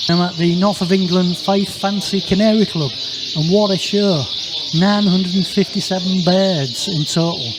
I'm at the North of England Fife Fancy Canary Club, and what a show! 957 birds in total.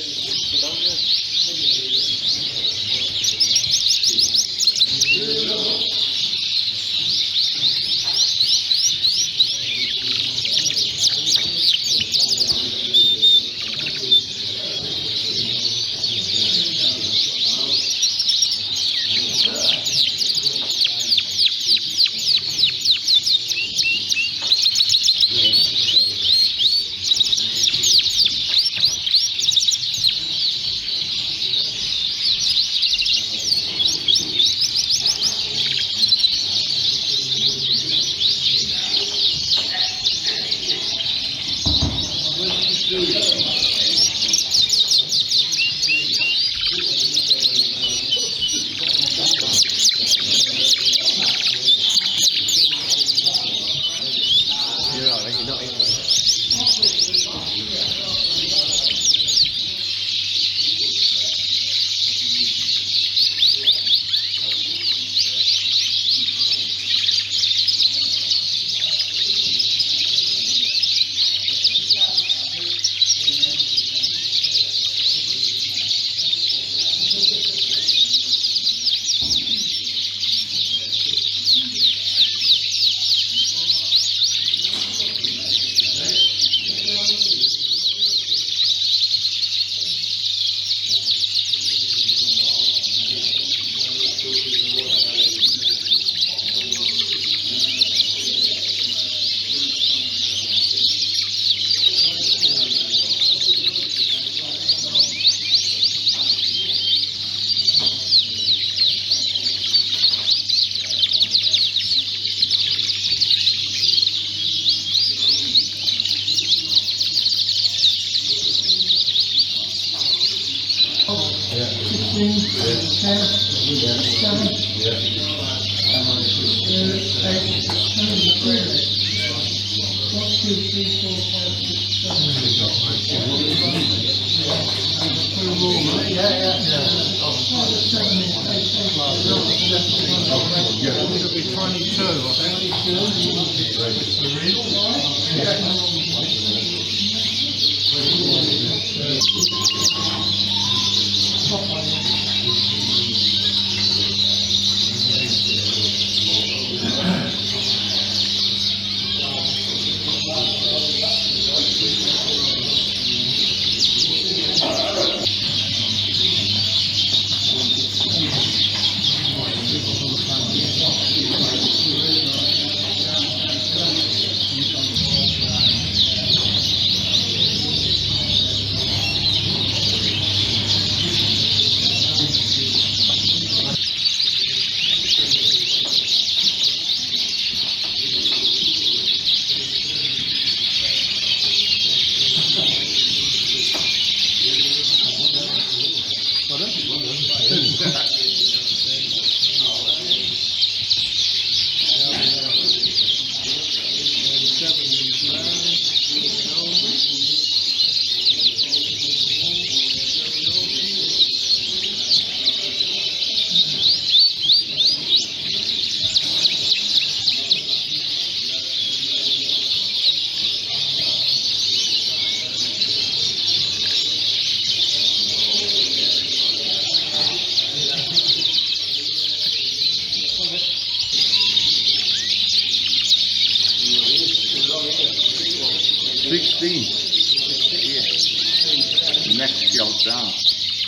next job down.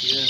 Yeah.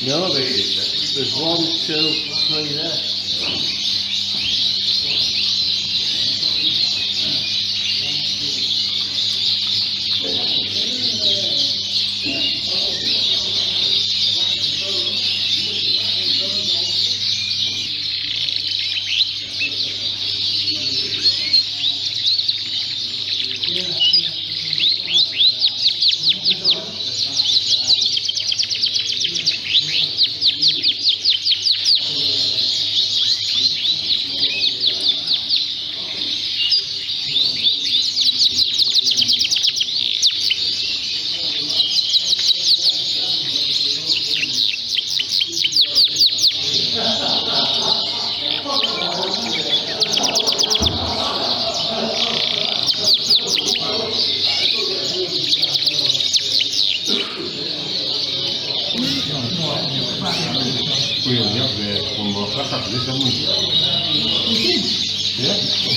No, there's 1, 2, 3 there. We're only up there one more class after this, haven't we? Yeah.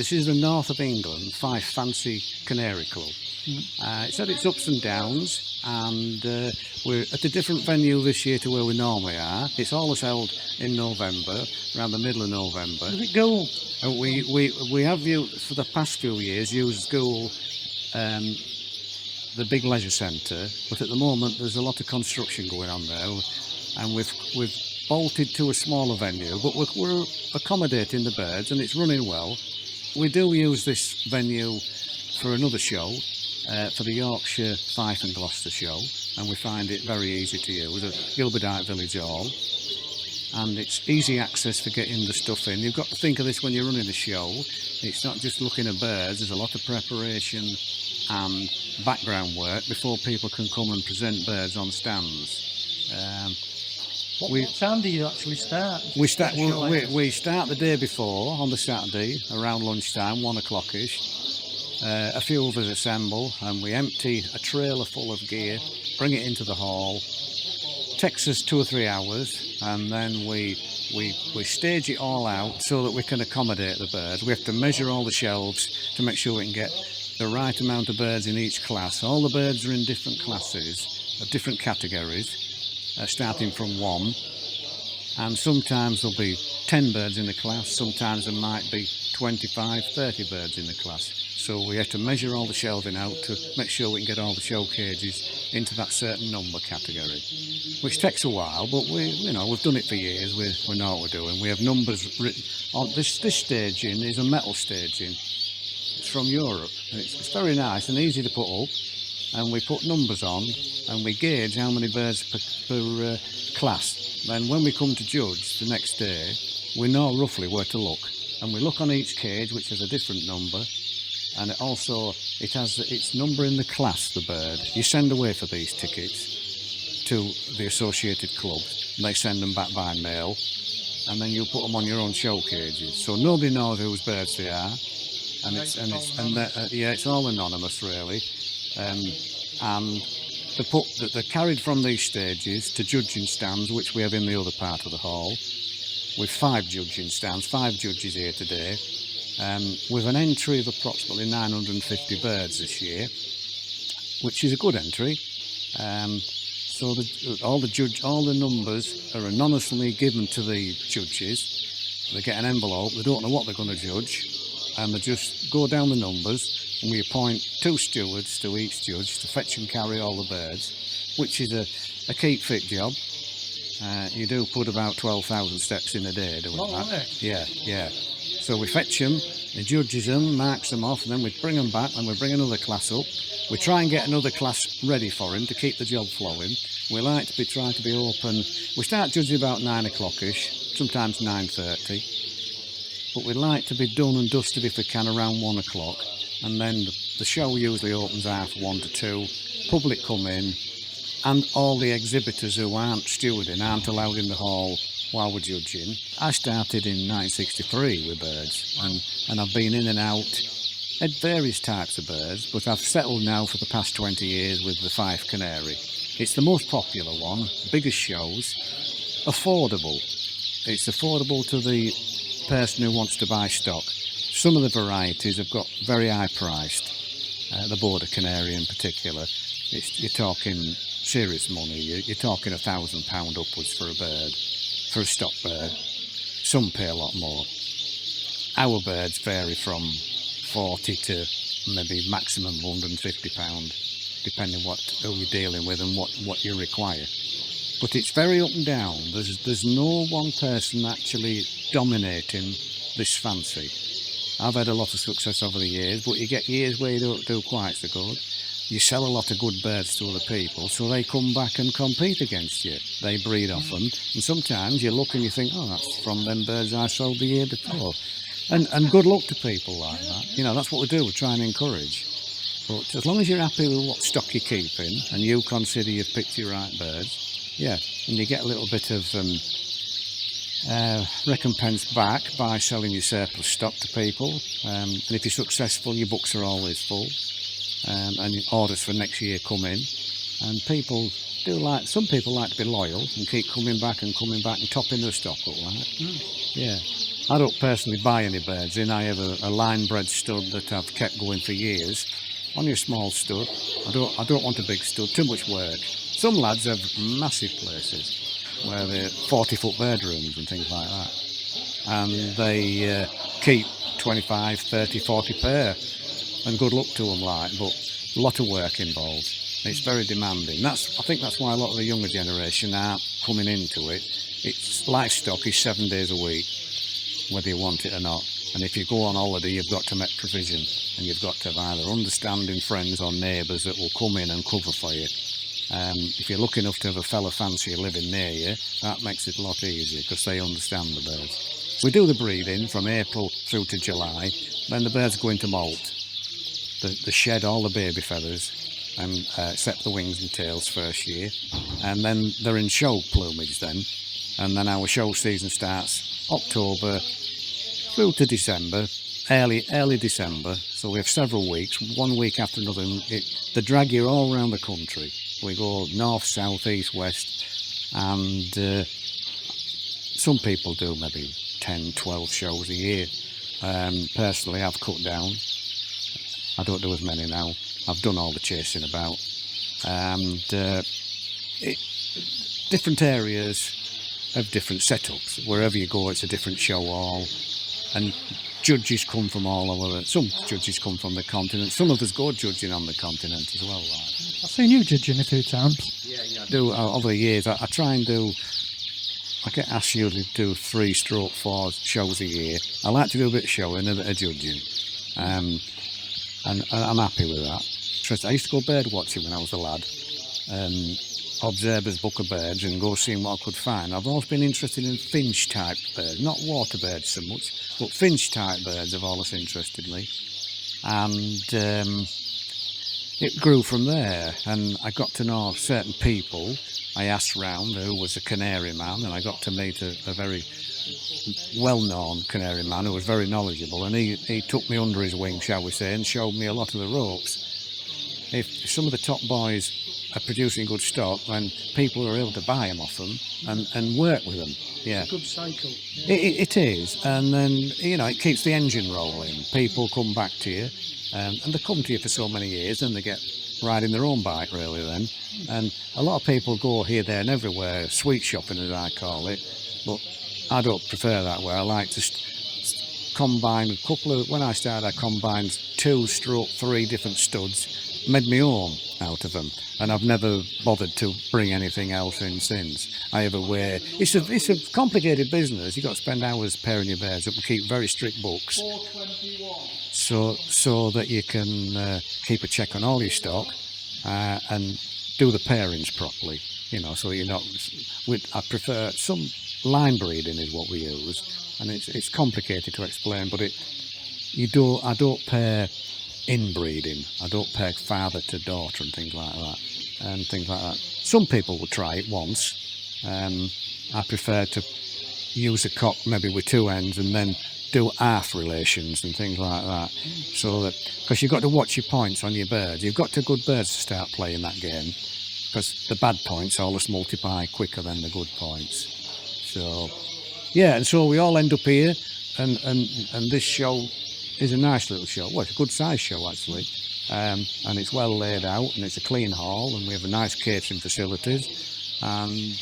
This is the north of England Fife Canary Club. It's had its ups and downs, and we're at a different venue this year to where we normally are. It's always held in November, around the middle of November. Does it go? And we have for the past few years used Goole, the big leisure centre, but at the moment there's a lot of construction going on there, and we've bolted to a smaller venue, but we're accommodating the birds and it's running well. We do use this venue for another show, for the Yorkshire, Fife and Gloucester show, and we find it very easy to use at Gilberdite Village Hall, and it's easy access for getting the stuff in. You've got to think of this when you're running a show. It's not just looking at birds, there's a lot of preparation and background work before people can come and present birds on stands. What time do you actually start? We start the day before on the Saturday around lunchtime, 1 o'clock-ish. A few of us assemble and we empty a trailer full of gear, bring it into the hall. Takes us 2 or 3 hours, and then we stage it all out so that we can accommodate the birds. We have to measure all the shelves to make sure we can get the right amount of birds in each class. All the birds are in different classes, of different categories, starting from 1. And sometimes there'll be 10 birds in the class, sometimes there might be 25, 30 birds in the class. So we have to measure all the shelving out to make sure we can get all the show cages into that certain number category, which takes a while, but we've done it for years. We know what we're doing. We have numbers written on this staging is a metal staging. It's from Europe, and it's very nice and easy to put up, and we put numbers on and we gauge how many birds per class. Then when we come to judge the next day, we know roughly where to look, and we look on each cage, which has a different number, and it has its number in the class, the bird. You send away for these tickets to the associated clubs, and they send them back by mail, and then you put them on your own show cages, so nobody knows whose birds they are, and it's all anonymous really, and they're carried from these stages to judging stands, which we have in the other part of the hall, with 5 judging stands, 5 judges here today, with an entry of approximately 950 birds this year, which is a good entry. So all the numbers are anonymously given to the judges. They get an envelope, they don't know what they're going to judge, and they just go down the numbers, and we appoint 2 stewards to each judge to fetch and carry all the birds, which is a keep fit job. You do put about 12,000 steps in a day doing that. Yeah. So we fetch them, the judges them, marks them off, and then we bring them back, and we bring another class up. We try and get another class ready for him to keep the job flowing. We like to try to be open. We start judging about 9 o'clock-ish, sometimes 9:30. But we like to be done and dusted if we can around 1 o'clock. And then the show usually opens half 1 to 2. Public come in, and all the exhibitors who aren't stewarding aren't allowed in the hall while we're judging. I started in 1963 with birds, and I've been in and out at various types of birds, but I've settled now for the past 20 years with the Fife Canary. It's the most popular one, biggest shows, affordable. It's affordable to the person who wants to buy stock. Some of the varieties have got very high priced, the border canary in particular. You're talking serious money, you're talking £1,000 upwards for a bird, for a stock bird. Some pay a lot more. Our birds vary from 40 to maybe maximum £150, depending who you're dealing with and what you require. But it's very up and down. There's no one person actually dominating this fancy. I've had a lot of success over the years, but you get years where you don't do quite so good. You sell a lot of good birds to other people, so they come back and compete against you. They breed off them, and sometimes you look and you think, oh, that's from them birds I sold the year before. And good luck to people like that. That's what we do, we try and encourage. But as long as you're happy with what stock you're keeping, and you consider you've picked your right birds, yeah, and you get a little bit of recompense back by selling your surplus stock to people. And if you're successful, your books are always full. And orders for next year come in, and some people like to be loyal and keep coming back and topping their stock up like that. Yeah, I don't personally buy any birds in. I have a line bred stud that I've kept going for years, on your small stud. I don't want a big stud, too much work. Some lads have massive places where they're 40-foot bedrooms and things like that, and they keep 25, 30, 40 pair, and good luck to them, like, but a lot of work involved. It's very demanding. I think that's why a lot of the younger generation are coming into it. It's livestock is 7 days a week, whether you want it or not. And if you go on holiday, you've got to make provision, and you've got to have either understanding friends or neighbours that will come in and cover for you. If you're lucky enough to have a fella fancier living near you, that makes it a lot easier because they understand the birds. We do the breeding from April through to July, then the birds go into molt. They shed all the baby feathers, and except the wings and tails first year, and then they're in show plumage then, and then our show season starts October through to December, early December. So we have several weeks, 1 week after another. They drag you all around the country. We go north, south, east, west, and some people do maybe 10, 12 shows a year. Personally, I've cut down. I don't do as many now. I've done all the chasing about. And different areas have different setups. Wherever you go, it's a different show hall. And judges come from all over. Some judges come from the continent. Some of us go judging on the continent as well. Like. I've seen you judging a few times. Yeah. I do over the years. I try and do. I get asked usually to do 3-4 shows a year. I like to do a bit of showing, a bit of judging, and I'm happy with that. I used to go bird watching when I was a lad, and observers book of birds and go seeing what I could find. I've always been interested in finch type birds, not water birds so much, but finch type birds have always interested me. And it grew from there, and I got to know certain people. I asked round who was a canary man, and I got to meet a very well-known canary man who was very knowledgeable, and he took me under his wing, shall we say, and showed me a lot of the ropes. If some of the top boys are producing good stock, then people are able to buy them off them and work with them. Yeah, It's a good cycle. it is, and then it keeps the engine rolling. People come back to you, and they come to you for so many years, and they get riding their own bike really then. And a lot of people go here, there, and everywhere, sweet shopping as I call it, but I don't prefer that way. I like to combine a couple of. When I started, I combined 2-3 different studs, made my own out of them, and I've never bothered to bring anything else in since. I have a way. It's a complicated business. You've got to spend hours pairing your birds up and keep very strict books. 421. So that you can keep a check on all your stock and do the pairings properly. So you're not. I prefer some line breeding is what we use, and it's complicated to explain, but I don't pair inbreeding. I don't pair father to daughter and things like that. Some people will try it once. I prefer to use a cock maybe with 2 ends and then do half relations and things like that. So that, because you've got to watch your points on your birds. You've got good birds to start playing that game, because the bad points always multiply quicker than the good points. So, yeah, and so we all end up here, and this show is a nice little show. Well, it's a good size show actually, and it's well laid out, and it's a clean hall, and we have a nice catering facilities, and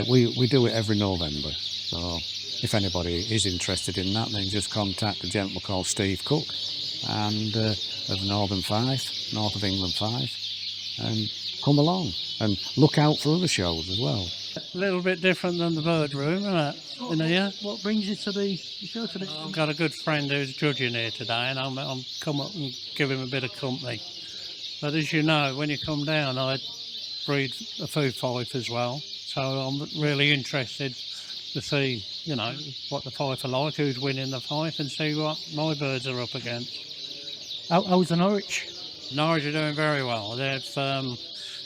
we do it every November. So if anybody is interested in that, then just contact a gentleman called Steve Cook, and of Northern Fife, North of England Fife, and come along and look out for other shows as well. A little bit different than the bird room, isn't it? In here. What brings you to the show today? I've got a good friend who's judging here today, and I'll come up and give him a bit of company. But as you know, when you come down, I breed a food Fife as well, so I'm really interested to see, what the Fife are like, who's winning the Fife, and see what my birds are up against. How's the Norwich? Norwich are doing very well. They've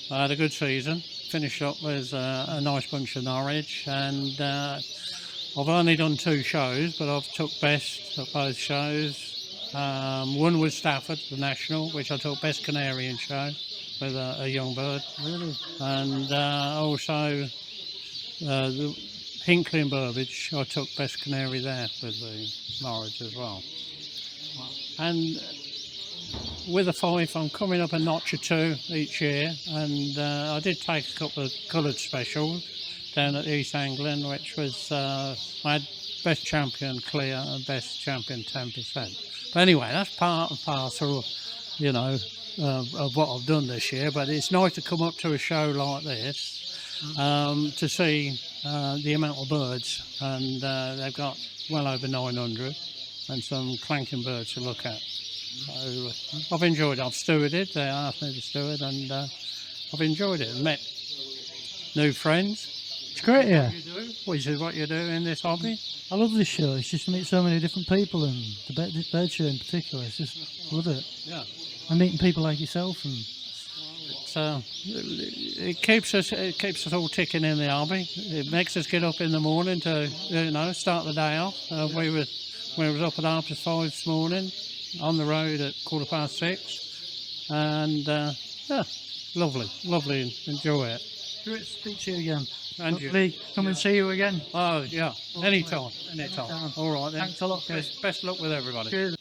had a good season. Finished up with a nice bunch of Norwich, and I've only done 2 shows, but I've took best at both shows. One was Stafford, the National, which I took best Canary in show with a young bird. Really? And also the Hinkley and Burbage, I took best Canary there with the Norwich as well. And with a Fife, I'm coming up a notch or two each year, and I did take a couple of coloured specials down at East Anglia, which was I had best champion clear and best champion 10%. But anyway, that's part and parcel, you know, of what I've done this year. But it's nice to come up to a show like this to see the amount of birds, and they've got well over 900 and some clanking birds to look at. So I've enjoyed it. I've stewarded. They asked me to steward, and I've enjoyed it. Met new friends. It's great here. Which is what you do in this hobby. I love this show. It's just to meet so many different people, and the bird show in particular. It's just love it. Yeah. And meeting people like yourself, and it keeps us all ticking in the hobby. It makes us get up in the morning to, you know, start the day off. We was up at 5:30 this morning, on the road at 6:15, and yeah, lovely, enjoy it. great to speak to you again. And you. Hopefully come and see you again. Oh yeah, anytime. All right then. Thanks a lot. Best luck with everybody. Cheers.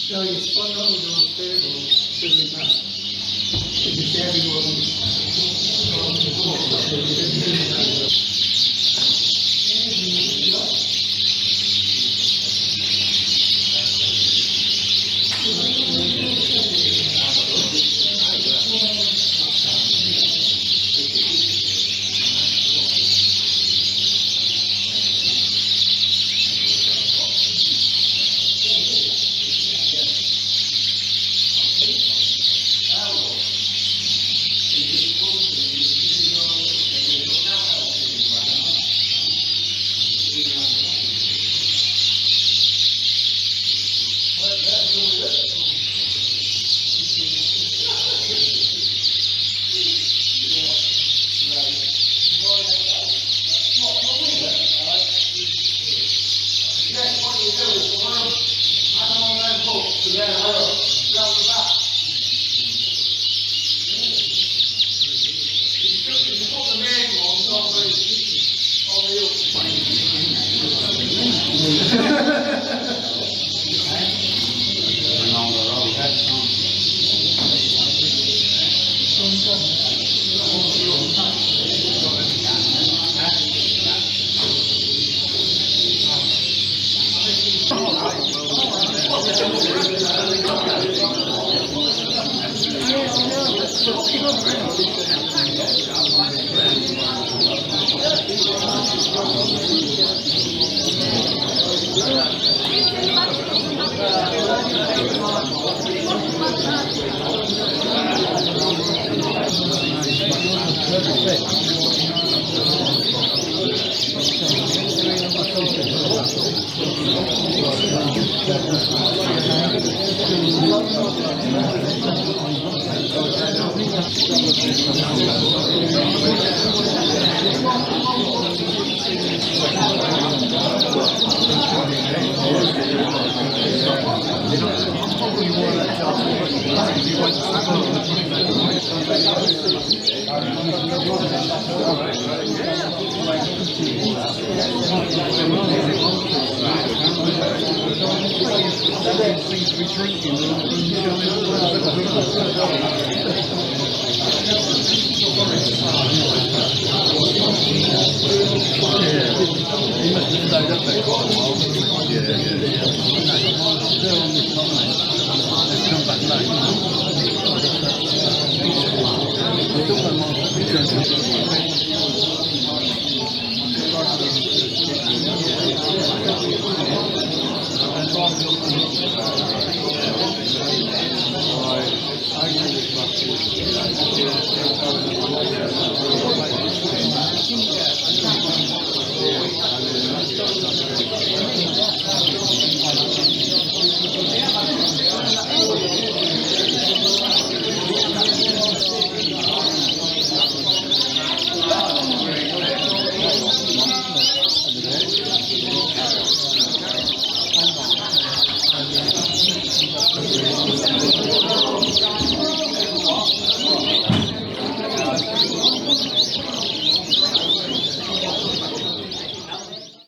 So you spun over those tables to the back. Because everyone